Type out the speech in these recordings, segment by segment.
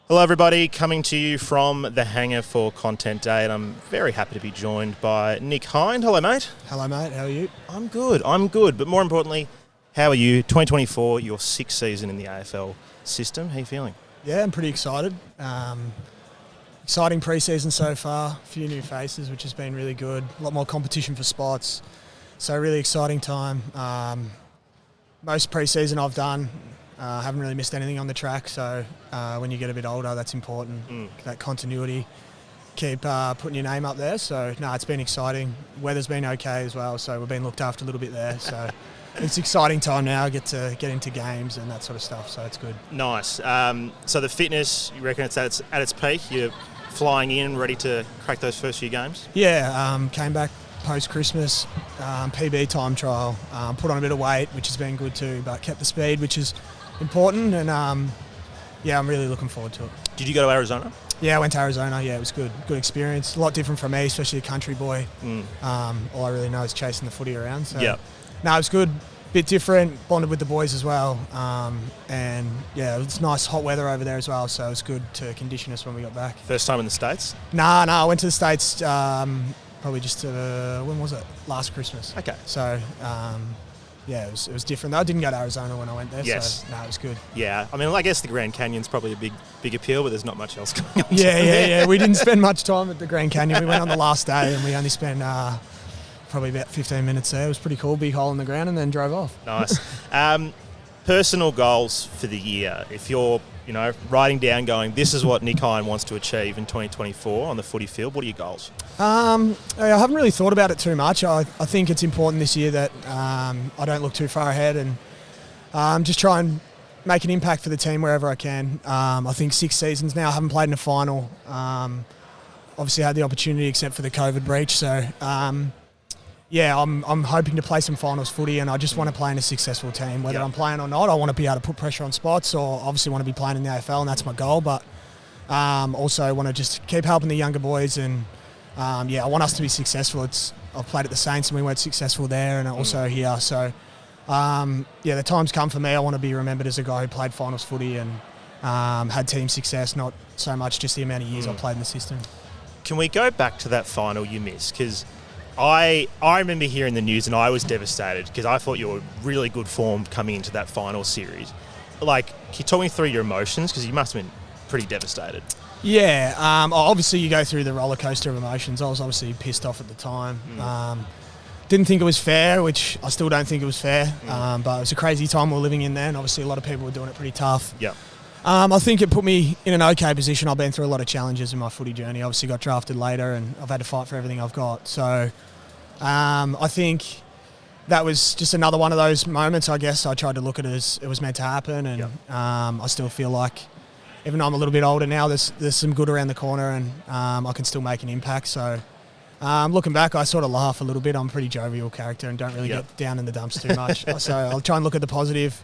Hello everybody, coming to you from the hangar for Content Day, and I'm very happy to be joined by Nick Hind. Hello mate. Hello mate, how are you? I'm good, but more importantly, how are you? 2024, your sixth season in the AFL system, how are you feeling? Yeah, I'm pretty excited. Exciting pre-season so far, a few new faces which has been really good, a lot more competition for spots, so really exciting time. Most pre-season I've done, haven't really missed anything on the track, so when you get a bit older that's important, that continuity, keep putting your name up there, so no, it's been exciting. Weather's been okay as well, so we've been looked after a little bit there, so it's exciting time now, get into games and that sort of stuff, so it's good. Nice. So the fitness, you reckon it's at its peak? You're flying in, ready to crack those first few games? Yeah, came back post-Christmas, PB time trial, put on a bit of weight, which has been good too, but kept the speed, which is important, and yeah, I'm really looking forward to it. Did you go to Arizona? Yeah, I went to Arizona. Yeah, it was good experience. A lot different from me, especially a country boy. All I really know is chasing the footy around. So, yep. No, it was good. Bit different. Bonded with the boys as well. And yeah, it's nice hot weather over there as well. So it was good to condition us when we got back. First time in the States? Nah, I went to the States probably just when was it? Last Christmas. Okay. So. Yeah, it was different. I didn't go to Arizona when I went there, yes. So no, it was good. Yeah, I mean, I guess the Grand Canyon's probably a big appeal, but there's not much else going on. Yeah. We didn't spend much time at the Grand Canyon. We went on the last day and we only spent probably about 15 minutes there. It was pretty cool, big hole in the ground, and then drove off. Nice. Personal goals for the year. If you're, writing down going, this is what Nick Hind wants to achieve in 2024 on the footy field, what are your goals? I haven't really thought about it too much. I think it's important this year that I don't look too far ahead and just try and make an impact for the team wherever I can. I think 6 seasons now, I haven't played in a final. Obviously had the opportunity except for the COVID breach. So, yeah, I'm hoping to play some finals footy, and I just want to play in a successful team. Whether I'm playing or not, I want to be able to put pressure on spots, or obviously want to be playing in the AFL, and that's my goal. But also want to just keep helping the younger boys, and I want us to be successful. I've played at the Saints and we weren't successful there, and also here. So, the time's come for me. I want to be remembered as a guy who played finals footy and had team success, not so much just the amount of years I played in the system. Can we go back to that final you missed? Because I remember hearing the news and I was devastated because I thought you were really good form coming into that final series. Like, can you talk me through your emotions? Because you must have been pretty devastated. Yeah, obviously you go through the roller coaster of emotions. I was obviously pissed off at the time. Didn't think it was fair, which I still don't think it was fair. But it was a crazy time we were living in there, and obviously a lot of people were doing it pretty tough. Yeah. I think it put me in an okay position. I've been through a lot of challenges in my footy journey. Obviously got drafted later, and I've had to fight for everything I've got. So I think that was just another one of those moments, I guess. I tried to look at it as it was meant to happen, and I still feel like, even though I'm a little bit older now, there's some good around the corner, and I can still make an impact. So looking back, I sort of laugh a little bit. I'm a pretty jovial character and don't really get down in the dumps too much. So I'll try and look at the positive.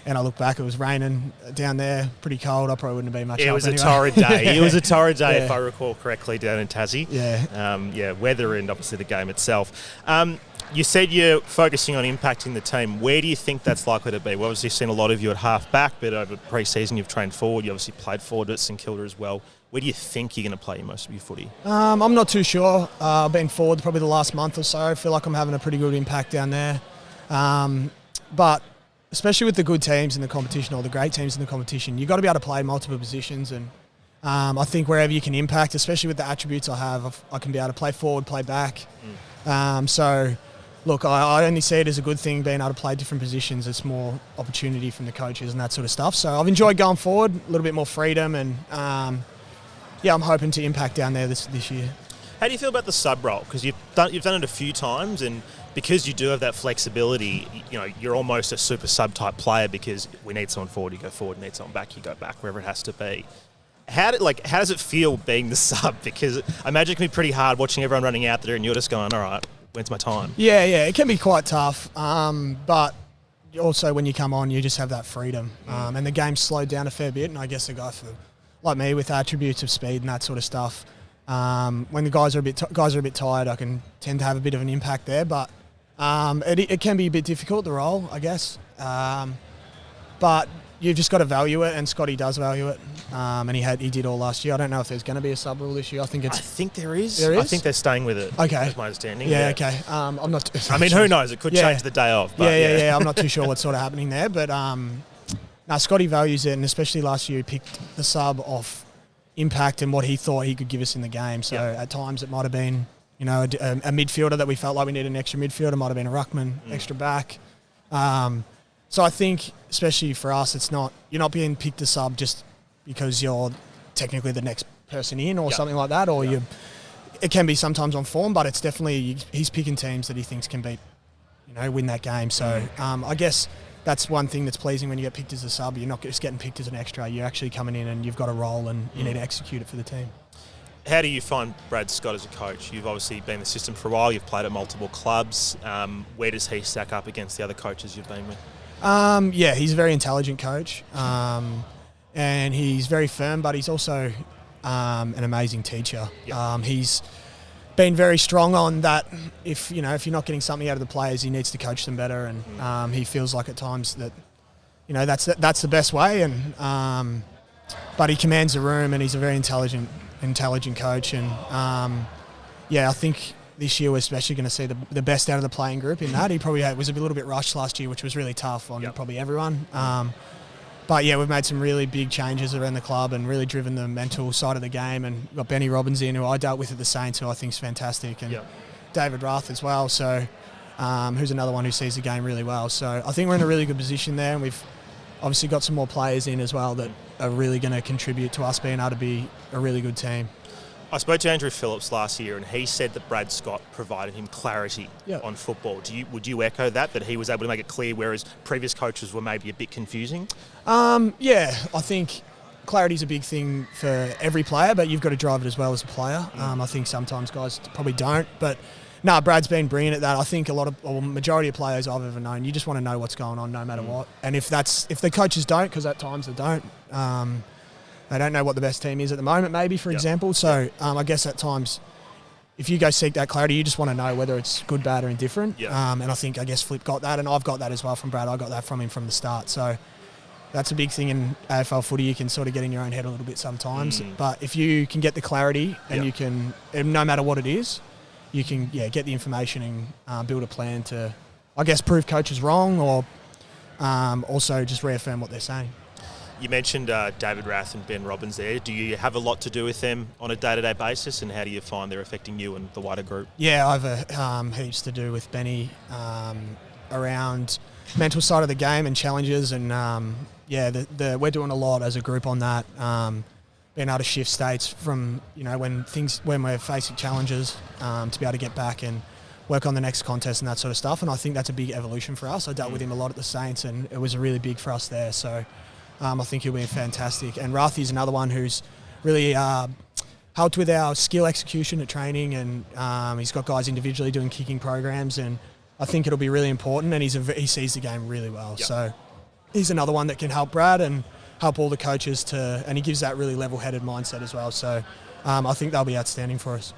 And I look back, it was raining down there, pretty cold. I probably wouldn't have been much help. It was anyway. a torrid day. It was a torrid day, if I recall correctly, down in Tassie. Yeah. Weather and obviously the game itself. You said you're focusing on impacting the team. Where do you think that's likely to be? We've obviously seen a lot of you at half back, but over pre-season you've trained forward. You obviously played forward at St Kilda as well. Where do you think you're going to play most of your footy? I'm not too sure. I've been forward probably the last month or so. I feel like I'm having a pretty good impact down there. But especially with the good teams in the competition, or the great teams in the competition, you've got to be able to play multiple positions. And I think wherever you can impact, especially with the attributes I have, I can be able to play forward, play back. So, look, I only see it as a good thing, being able to play different positions. It's more opportunity from the coaches and that sort of stuff. So I've enjoyed going forward, a little bit more freedom, and I'm hoping to impact down there this year. How do you feel about the sub role? Because you've done it a few times, and because you do have that flexibility, you're almost a super sub type player, because we need someone forward, you go forward, need someone back, you go back, wherever it has to be. How does it feel being the sub? Because I imagine it can be pretty hard watching everyone running out there and you're just going, all right, when's my time? Yeah, it can be quite tough. But also when you come on, you just have that freedom. And the game's slowed down a fair bit, and I guess a guy like me with attributes of speed and that sort of stuff, when the guys are a bit tired, I can tend to have a bit of an impact there. But it can be a bit difficult, the role, I guess. But you've just got to value it, and Scotty does value it, and he did all last year. I don't know if there's going to be a sub rule this year. I think there is. There is? I think they're staying with it. Okay, that's my understanding. Yeah. Okay. I'm not. I mean, who knows? It could change the day of. But yeah. I'm not too sure what's sort of happening there, but Scotty values it, and especially last year he picked the sub off impact and what he thought he could give us in the game. So at times it might have been, a midfielder that we felt like we needed an extra midfielder. It might have been a ruckman, extra back. So I think, especially for us, you're not being picked a sub just because you're technically the next person in or something like that, or it can be sometimes on form, but it's definitely he's picking teams that he thinks can beat, win that game. So I guess that's one thing that's pleasing when you get picked as a sub. You're not just getting picked as an extra. You're actually coming in and you've got a role and you need to execute it for the team. How do you find Brad Scott as a coach? You've obviously been in the system for a while. You've played at multiple clubs. Where does he stack up against the other coaches you've been with? He's a very intelligent coach, and he's very firm, but he's also an amazing teacher. Yep. He's been very strong on that. If you're not getting something out of the players, he needs to coach them better, and he feels like at times that that's the best way. And but he commands the room, and he's a very intelligent coach. And I think this year we're especially going to see the best out of the playing group in that. He probably was a little bit rushed last year, which was really tough on probably everyone. But we've made some really big changes around the club and really driven the mental side of the game. And we've got Benny Robbins in, who I dealt with at the Saints, who I think is fantastic, and David Rath as well. So who's another one who sees the game really well. So I think we're in a really good position there, and we've obviously got some more players in as well that are really going to contribute to us being able to be a really good team. I spoke to Andrew Phillips last year, and he said that Brad Scott provided him clarity on football. Would you echo that he was able to make it clear, whereas previous coaches were maybe a bit confusing? I think clarity is a big thing for every player, but you've got to drive it as well as a player. I think sometimes guys probably don't, but Brad's been brilliant at that. I think majority of players I've ever known, you just want to know what's going on no matter what. And if the coaches don't, because at times they don't, they don't know what the best team is at the moment, maybe, for example. So I guess at times, if you go seek that clarity, you just want to know whether it's good, bad or indifferent. And I think, Flip got that, and I've got that as well from Brad. I got that from him from the start. So that's a big thing in AFL footy. You can sort of get in your own head a little bit sometimes. But if you can get the clarity and you can, no matter what it is, you can get the information and build a plan to, prove coaches wrong or also just reaffirm what they're saying. You mentioned David Rath and Ben Robbins there. Do you have a lot to do with them on a day-to-day basis, and how do you find they're affecting you and the wider group? Yeah, I've heaps to do with Benny around mental side of the game and challenges, and we're doing a lot as a group on that. Being able to shift states from when we're facing challenges to be able to get back and work on the next contest and that sort of stuff. And I think that's a big evolution for us. I dealt with him a lot at the Saints, and it was really big for us there. So. I think he'll be fantastic. And Rathy's another one who's really helped with our skill execution at training, and he's got guys individually doing kicking programs, and I think it'll be really important, and he sees the game really well. Yep. So he's another one that can help Brad and help all the coaches and he gives that really level-headed mindset as well. So I think they'll be outstanding for us.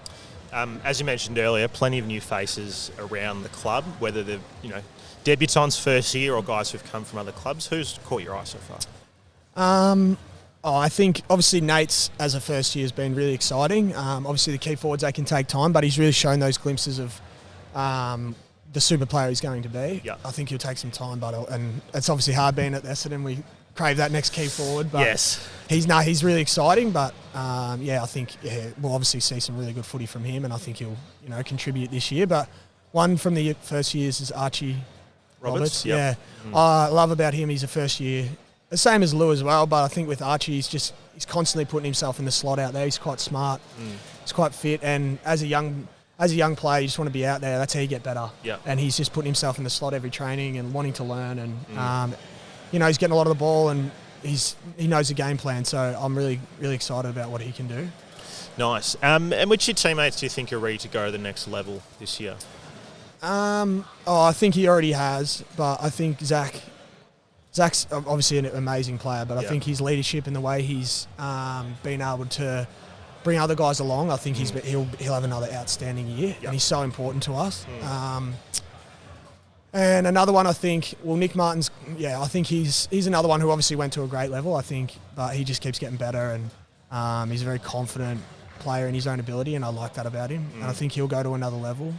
As you mentioned earlier, plenty of new faces around the club, whether they're debutants first year or guys who've come from other clubs. Who's caught your eye so far? I think obviously Nate's as a first year has been really exciting. Obviously the key forwards, they can take time, but he's really shown those glimpses of the super player he's going to be. Yep. I think he'll take some time, and it's obviously hard being at Essendon. We crave that next key forward, but he's really exciting. But I think we'll obviously see some really good footy from him, and I think he'll contribute this year. But one from the first years is Archie Roberts. Yep. I love about him, he's a first year. The same as Lou as well, but I think with Archie, he's constantly putting himself in the slot out there. He's quite smart, he's quite fit, and as a young player, you just want to be out there. That's how you get better. Yep. And he's just putting himself in the slot every training and wanting to learn, and he's getting a lot of the ball, and he knows the game plan. So I'm really, really excited about what he can do. Nice. And which of your teammates do you think are ready to go to the next level this year? I think he already has, but I think Zach's obviously an amazing player, but I think his leadership and the way he's been able to bring other guys along, I think he'll have another outstanding year, and he's so important to us. And another one, I think, Nick Martin's, I think he's another one who obviously went to a great level, I think, but he just keeps getting better, and he's a very confident player in his own ability, and I like that about him. And I think he'll go to another level.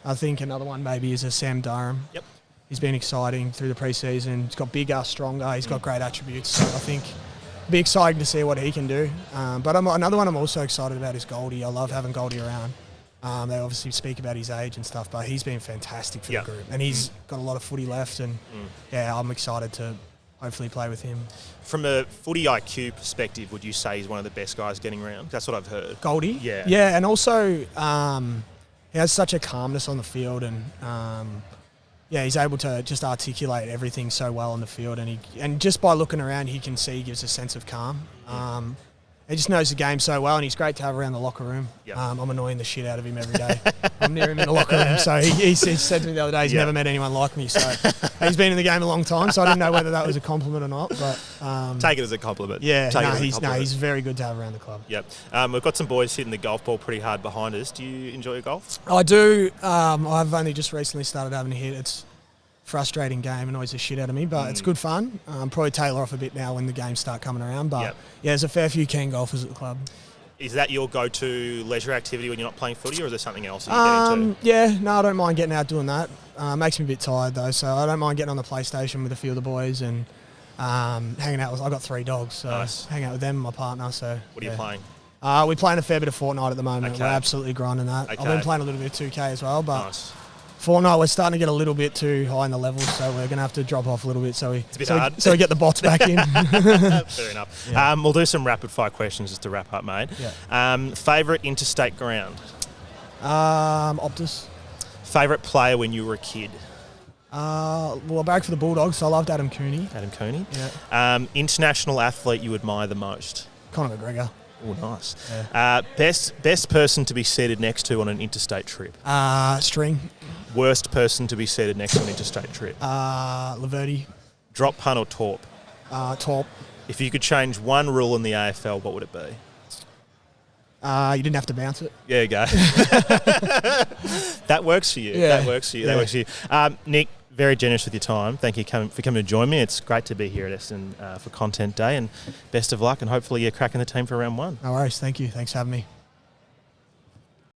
I think another one maybe is a Sam Durham. Yep. He's been exciting through the pre-season. He's got bigger, stronger. He's got great attributes. So I think it'll be exciting to see what he can do. But another one I'm also excited about is Goldie. I love having Goldie around. They obviously speak about his age and stuff, but he's been fantastic for the group. And he's got a lot of footy left, and I'm excited to hopefully play with him. From a footy IQ perspective, would you say he's one of the best guys getting around? That's what I've heard. Goldie? Yeah. Yeah, and also he has such a calmness on the field, and he's able to just articulate everything so well on the field, and just by looking around, he can see he gives a sense of calm. He just knows the game so well, and he's great to have around the locker room. Yep. I'm annoying the shit out of him every day. I'm near him in the locker room, so he said to me the other day he's never met anyone like me. So he's been in the game a long time, so I didn't know whether that was a compliment or not. But take it as a compliment. Yeah, he's very good to have around the club. Yep. We've got some boys hitting the golf ball pretty hard behind us. Do you enjoy your golf? I do. I've only just recently started having a hit. It's frustrating game, annoys the shit out of me, but it's good fun. Probably tailor off a bit now when the games start coming around, but there's a fair few keen golfers at the club. Is that your go-to leisure activity when you're not playing footy, or is there something else that you get into? Yeah, no, I don't mind getting out doing that. Makes me a bit tired though, so I don't mind getting on the PlayStation with a few of the boys and hanging out with. I've got 3 dogs, so hang out with them and my partner. So what are you playing? We're playing a fair bit of Fortnite at the moment. Okay. We're absolutely grinding that. Okay. I've been playing a little bit of 2K as well, but nice. Fortnite, we're starting to get a little bit too high in the levels, so we're going to have to drop off a little bit so we get the bots back in. Fair enough. Yeah. We'll do some rapid-fire questions just to wrap up, mate. Yeah. Favourite interstate ground? Optus. Favourite player when you were a kid? I barracked for the Bulldogs, so I loved Adam Cooney. Adam Cooney. Yeah. International athlete you admire the most? Conor McGregor. Oh, nice. Yeah. Best person to be seated next to on an interstate trip? String. Worst person to be seated next to an interstate trip? Laverty. Drop, punt or torp? Torp. If you could change one rule in the AFL, what would it be? You didn't have to bounce it. There you go. That works for you. Yeah. That works for you. That works for you. Nick, very generous with your time. Thank you for coming to join me. It's great to be here at Essendon for Content Day, and best of luck, and hopefully you're cracking the team for round 1. No worries. Thank you. Thanks for having me.